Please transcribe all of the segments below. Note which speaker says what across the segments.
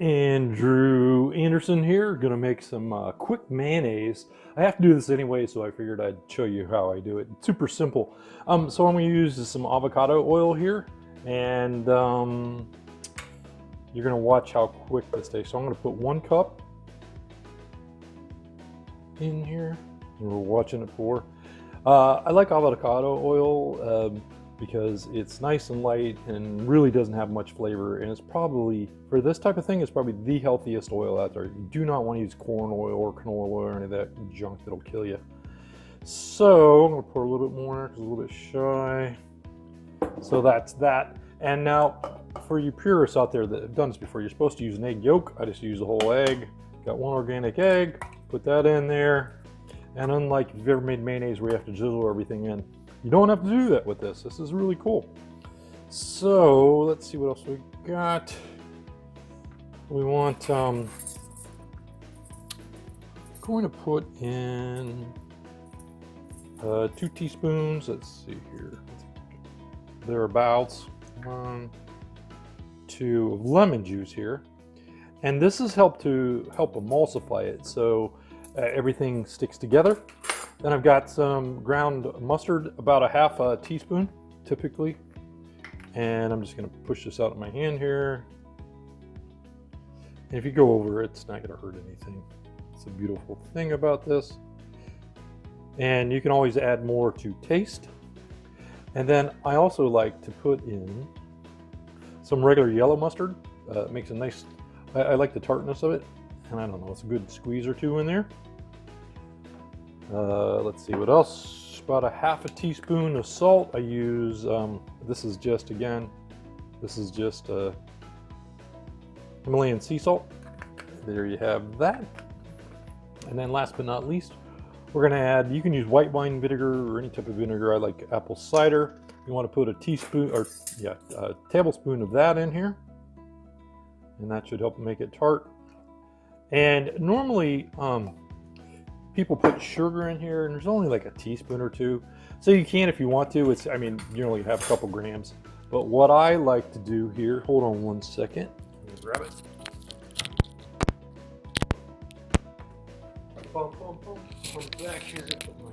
Speaker 1: Andrew Anderson here, gonna make some quick mayonnaise. I have to do this anyway, so I figured I'd show you how I do it. It's super simple. So I'm gonna use some avocado oil here, and you're gonna watch how quick this takes. So I'm gonna put 1 cup in here, and we're watching it pour. I like avocado oil because it's nice and light and really doesn't have much flavor, and it's probably, for this type of thing, it's probably the healthiest oil out there. You do not want to use corn oil or canola oil or any of that junk that'll kill you. So I'm gonna pour a little bit more because I'm a little bit shy. So that's that. And now for you purists out there that have done this before, you're supposed to use an egg yolk. I just use a whole egg. Got 1 organic egg, put that in there. And unlike if you've ever made mayonnaise where you have to drizzle everything in, you don't have to do that with this. This is really cool. So let's see what else we got. We want, going to put in 2 teaspoons. Let's see here. Thereabouts. 1, 2 of lemon juice here. And this is help emulsify it so everything sticks together. Then I've got some ground mustard, about a half a teaspoon typically. And I'm just gonna push this out of my hand here. And if you go over, it's not gonna hurt anything. It's a beautiful thing about this. And you can always add more to taste. And then I also like to put in some regular yellow mustard. It makes a nice, I like the tartness of it. And I don't know, it's a good squeeze or 2 in there. Let's see what else. About a half a teaspoon of salt. I use, this is just Himalayan sea salt. There you have that. And then last but not least, we're gonna add, you can use white wine vinegar or any type of vinegar. I like apple cider. You wanna put a tablespoon of that in here. And that should help make it tart. And normally, people put sugar in here, and there's only like a teaspoon or 2. So you can if you want to. It's, I mean, you only have a couple grams. But what I like to do here, hold on 1 second. Let me grab it. Back here. Put my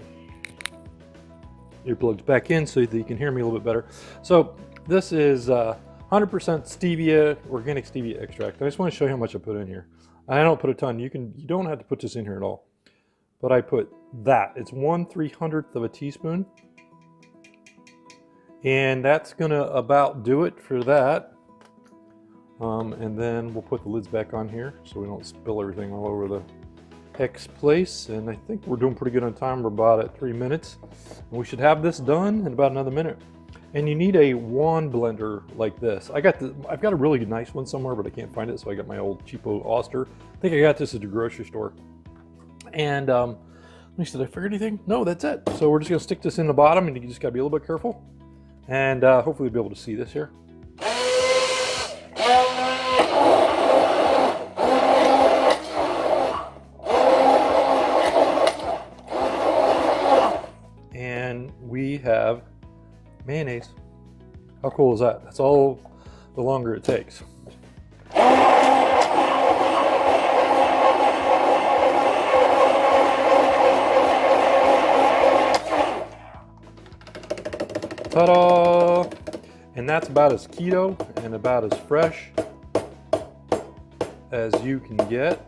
Speaker 1: earplugs back in so that you can hear me a little bit better. So this is 100% stevia, organic stevia extract. I just want to show you how much I put in here. I don't put a ton. You don't have to put this in here at all. But I put that. It's 1/300th of a teaspoon. And that's gonna about do it for that. And then we'll put the lids back on here so we don't spill everything all over the hex place. And I think we're doing pretty good on time. We're about at 3 minutes. And we should have this done in about another minute. And you need a wand blender like this. I've got a really nice one somewhere, but I can't find it, so I got my old cheapo Oster. I think I got this at the grocery store. And let me see, did I figure anything? No, that's it. So we're just gonna stick this in the bottom, and you just gotta be a little bit careful. And hopefully you'll be able to see this here. And we have mayonnaise. How cool is that? That's all the longer it takes. Ta-da! And that's about as keto and about as fresh as you can get.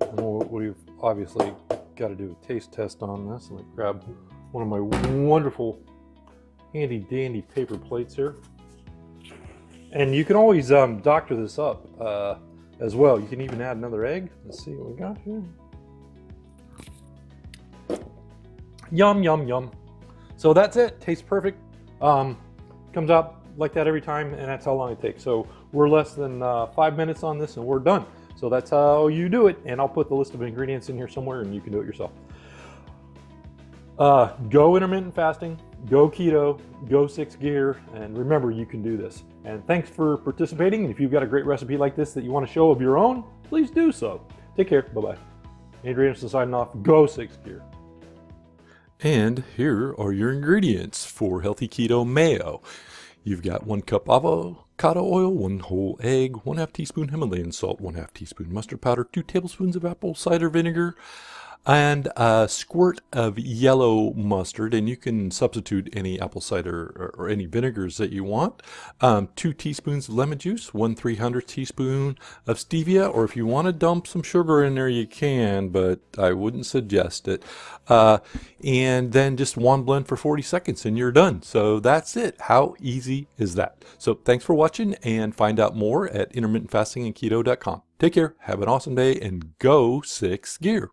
Speaker 1: And we've obviously got to do a taste test on this. Let me grab one of my wonderful handy dandy paper plates here. And you can always doctor this up as well. You can even add another egg. Let's see what we got here. Yum, yum, yum. So that's it. Tastes perfect. Comes out like that every time, and that's how long it takes. So we're less than 5 minutes on this, and we're done. So that's how you do it. And I'll put the list of ingredients in here somewhere, and you can do it yourself. Go intermittent fasting, go keto, go 6 gear, and remember, you can do this. And thanks for participating. And if you've got a great recipe like this that you want to show of your own, please do so. Take care. Bye-bye. Andrew Anderson signing off. Go 6 gear.
Speaker 2: And here are your ingredients for healthy keto mayo.
Speaker 1: You've got 1 cup avocado oil, 1 whole egg, 1/2 teaspoon Himalayan salt, 1/2 teaspoon mustard powder, 2 tablespoons of apple cider vinegar, and a squirt of yellow mustard, and you can substitute any apple cider or any vinegars that you want. 2 teaspoons of lemon juice, 1/300 teaspoon of stevia, or if you want to dump some sugar in there, you can, but I wouldn't suggest it. And then just one blend for 40 seconds and you're done. So that's it. How easy is that? So thanks for watching, and find out more at intermittentfastingandketo.com. Take care, have an awesome day, and go 6 gear.